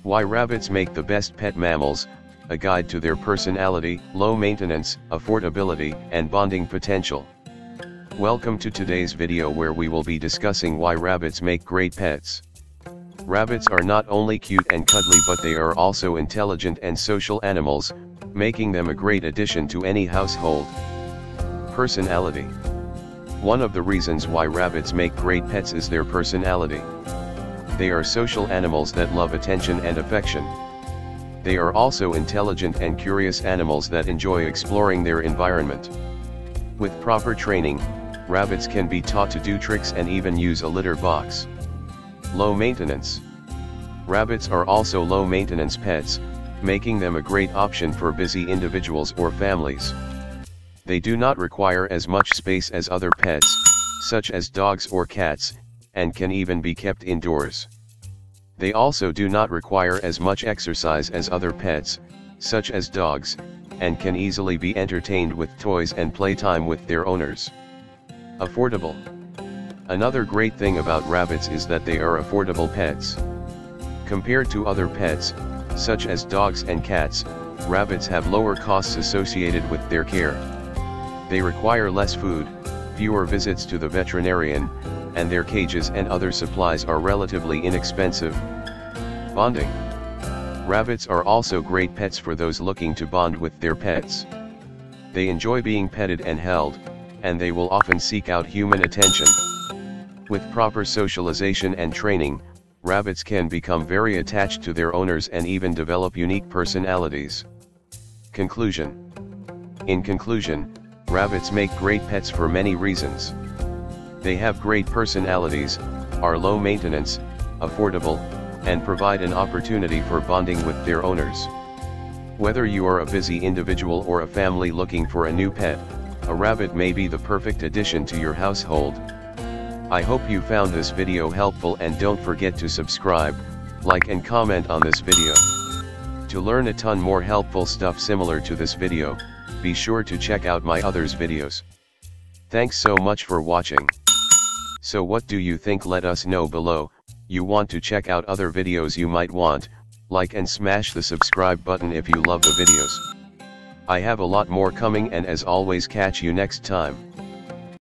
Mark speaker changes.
Speaker 1: Why rabbits make the best pet mammals, a guide to their personality, low maintenance, affordability, and bonding potential. Welcome to today's video where we will be discussing why rabbits make great pets. Rabbits are not only cute and cuddly but they are also intelligent and social animals, making them a great addition to any household. Personality. One of the reasons why rabbits make great pets is their personality. They are social animals that love attention and affection. They are also intelligent and curious animals that enjoy exploring their environment. With proper training, rabbits can be taught to do tricks and even use a litter box. Low maintenance. Rabbits are also low-maintenance pets, making them a great option for busy individuals or families. They do not require as much space as other pets, such as dogs or cats, and can even be kept indoors. They also do not require as much exercise as other pets, such as dogs, and can easily be entertained with toys and playtime with their owners. Affordable. Another great thing about rabbits is that they are affordable pets. Compared to other pets, such as dogs and cats, rabbits have lower costs associated with their care. They require less food, fewer visits to the veterinarian, and their cages and other supplies are relatively inexpensive. Bonding. Rabbits are also great pets for those looking to bond with their pets. They enjoy being petted and held, and they will often seek out human attention. With proper socialization and training, rabbits can become very attached to their owners and even develop unique personalities. Conclusion. In conclusion, rabbits make great pets for many reasons. They have great personalities, are low maintenance, affordable, and provide an opportunity for bonding with their owners. Whether you are a busy individual or a family looking for a new pet, a rabbit may be the perfect addition to your household. I hope you found this video helpful and don't forget to subscribe, like and comment on this video. To learn a ton more helpful stuff similar to this video, be sure to check out my others videos. Thanks so much for watching. So what do you think? Let us know below. You want to check out other videos you might want, like and smash the subscribe button if you love the videos. I have a lot more coming and as always catch you next time.